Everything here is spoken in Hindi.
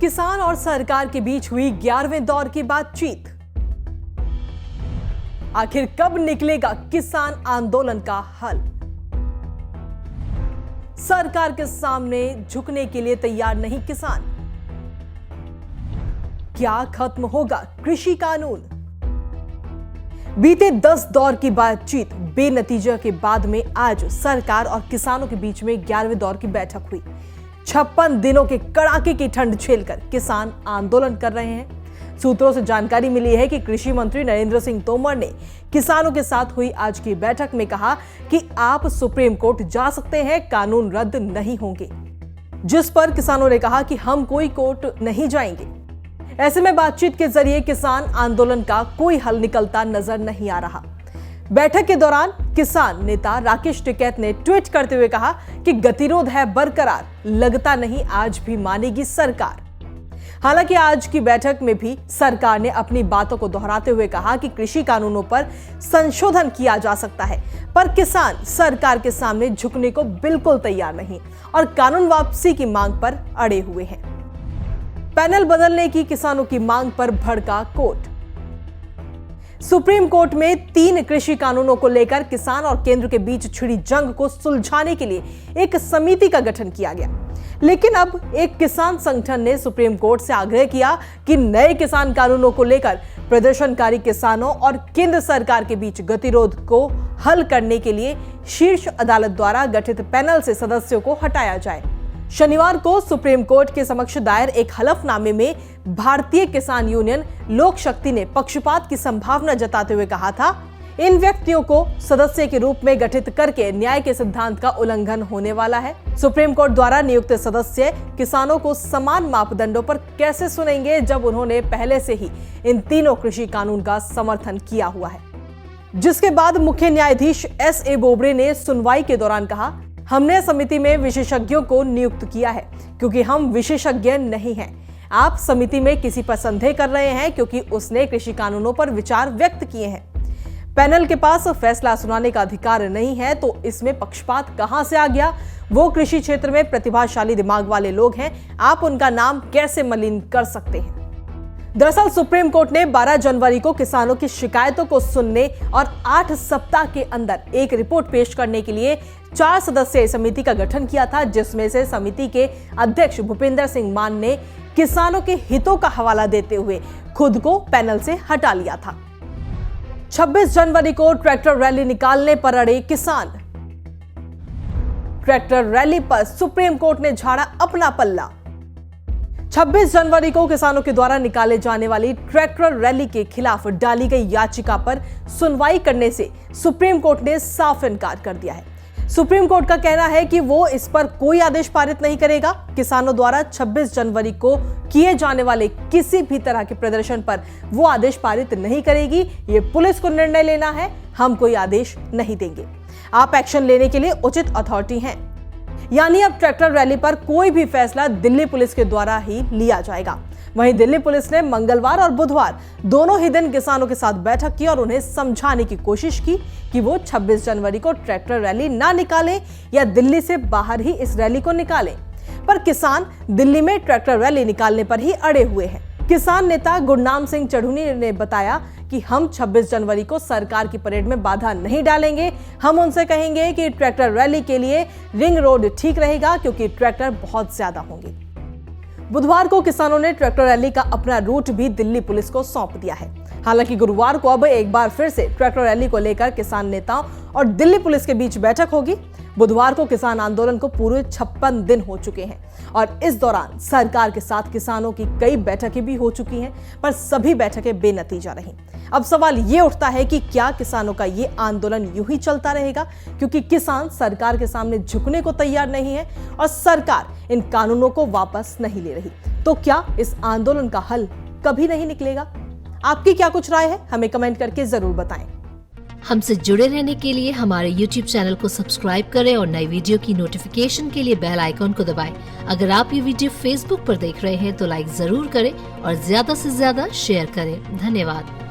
किसान और सरकार के बीच हुई 11वें दौर की बातचीत। आखिर कब निकलेगा किसान आंदोलन का हल? सरकार के सामने झुकने के लिए तैयार नहीं किसान। क्या खत्म होगा कृषि कानून? बीते 10 दौर की बातचीत बेनतीजा के बाद में आज सरकार और किसानों के बीच में 11वें दौर की बैठक हुई। 56 दिनों के कड़ाके की ठंड झेलकर किसान आंदोलन कर रहे हैं। सूत्रों से जानकारी मिली है कि कृषि मंत्री नरेंद्र सिंह तोमर ने किसानों के साथ हुई आज की बैठक में कहा कि आप सुप्रीम कोर्ट जा सकते हैं, कानून रद्द नहीं होंगे। जिस पर किसानों ने कहा कि हम कोई कोर्ट नहीं जाएंगे। ऐसे में बातचीत के जरिए किसान आंदोलन का कोई हल निकलता नजर नहीं आ रहा। बैठक के दौरान किसान नेता राकेश टिकैत ने ट्वीट करते हुए कहा कि गतिरोध है बरकरार, लगता नहीं आज भी मानेगी सरकार। हालांकि आज की बैठक में भी सरकार ने अपनी बातों को दोहराते हुए कहा कि कृषि कानूनों पर संशोधन किया जा सकता है, पर किसान सरकार के सामने झुकने को बिल्कुल तैयार नहीं और कानून वापसी की मांग पर अड़े हुए हैं। पैनल बदलने की किसानों की मांग पर भड़का कोर्ट। सुप्रीम कोर्ट में 3 कृषि कानूनों को लेकर किसान और केंद्र के बीच छिड़ी जंग को सुलझाने के लिए एक समिति का गठन किया गया। लेकिन अब एक किसान संगठन ने सुप्रीम कोर्ट से आग्रह किया कि नए किसान कानूनों को लेकर प्रदर्शनकारी किसानों और केंद्र सरकार के बीच गतिरोध को हल करने के लिए शीर्ष अदालत द्वारा गठित पैनल से सदस्यों को हटाया जाए। शनिवार को सुप्रीम कोर्ट के समक्ष दायर एक हलफनामे में भारतीय किसान यूनियन लोक शक्ति ने पक्षपात की संभावना जताते हुए कहा था, इन व्यक्तियों को सदस्य के रूप में गठित करके न्याय के सिद्धांत का उल्लंघन होने वाला है। सुप्रीम कोर्ट द्वारा नियुक्त सदस्य किसानों को समान मापदंडों पर कैसे सुनेंगे जब उन्होंने पहले से ही इन तीनों कृषि कानून का समर्थन किया हुआ है। जिसके बाद मुख्य न्यायाधीश S.A. बोबड़े ने सुनवाई के दौरान कहा, हमने समिति में विशेषज्ञों को नियुक्त किया है क्योंकि हम विशेषज्ञ नहीं हैं। आप समिति में किसी पर संदेह कर रहे हैं क्योंकि उसने कृषि कानूनों पर विचार व्यक्त किए हैं। पैनल के पास फैसला सुनाने का अधिकार नहीं है, तो इसमें पक्षपात कहां से आ गया? वो कृषि क्षेत्र में प्रतिभाशाली दिमाग वाले लोग हैं, आप उनका नाम कैसे मलिन कर सकते हैं? दरअसल सुप्रीम कोर्ट ने 12 जनवरी को किसानों की शिकायतों को सुनने और 8 सप्ताह के अंदर एक रिपोर्ट पेश करने के लिए 4 सदस्यीय समिति का गठन किया था, जिसमें से समिति के अध्यक्ष भूपिंदर सिंह मान ने किसानों के हितों का हवाला देते हुए खुद को पैनल से हटा लिया था। 26 जनवरी को ट्रैक्टर रैली निकालने पर अड़े किसान। ट्रैक्टर रैली पर सुप्रीम कोर्ट ने झाड़ा अपना पल्ला। 26 जनवरी को किसानों के द्वारा निकाले जाने वाली ट्रैक्टर रैली के खिलाफ डाली गई याचिका पर सुनवाई करने से सुप्रीम कोर्ट ने साफ इनकार कर दिया है। सुप्रीम कोर्ट का कहना है कि वो इस पर कोई आदेश पारित नहीं करेगा। किसानों द्वारा 26 जनवरी को किए जाने वाले किसी भी तरह के प्रदर्शन पर वो आदेश पारित नहीं करेगी। ये पुलिस को निर्णय लेना है, हम कोई आदेश नहीं देंगे। आप एक्शन लेने के लिए उचित अथॉरिटी हैं। यानी अब ट्रैक्टर रैली पर कोई भी फैसला दिल्ली पुलिस के द्वारा ही लिया जाएगा। वहीं दिल्ली पुलिस ने मंगलवार और बुधवार दोनों ही दिन किसानों के साथ बैठक की और उन्हें समझाने की कोशिश की कि वो 26 जनवरी को ट्रैक्टर रैली ना निकालें या दिल्ली से बाहर ही इस रैली को निकालें। पर किसान दिल्ली में ट्रैक्टर रैली निकालने पर ही अड़े हुए हैं। किसान नेता गुरनाम सिंह चढ़ूनी ने बताया कि हम 26 जनवरी को सरकार की परेड में बाधा नहीं डालेंगे। हम उनसे कहेंगे कि ट्रैक्टर रैली के लिए रिंग रोड ठीक रहेगा क्योंकि ट्रैक्टर बहुत ज्यादा होंगे। बुधवार को किसानों ने ट्रैक्टर रैली का अपना रूट भी दिल्ली पुलिस को सौंप दिया है। हालांकि गुरुवार को अब एक बार फिर से ट्रैक्टर रैली को लेकर किसान नेताओं और दिल्ली पुलिस के बीच बैठक होगी। बुधवार को किसान आंदोलन को पूरे 56 दिन हो चुके हैं और इस दौरान सरकार के साथ किसानों की कई बैठकें भी हो चुकी हैं, पर सभी बैठकें बेनतीजा रहीं। अब सवाल ये उठता है कि क्या किसानों का ये आंदोलन यूं ही चलता रहेगा क्योंकि किसान सरकार के सामने झुकने को तैयार नहीं है और सरकार इन कानूनों को वापस नहीं ले रही? तो क्या इस आंदोलन का हल कभी नहीं निकलेगा? आपकी क्या कुछ राय है, हमें कमेंट करके जरूर बताएं। हमसे जुड़े रहने के लिए हमारे YouTube चैनल को सब्सक्राइब करें और नई वीडियो की नोटिफिकेशन के लिए बेल आइकॉन को दबाएं। अगर आप ये वीडियो Facebook पर देख रहे हैं तो लाइक जरूर करें और ज्यादा से ज्यादा शेयर करें। धन्यवाद।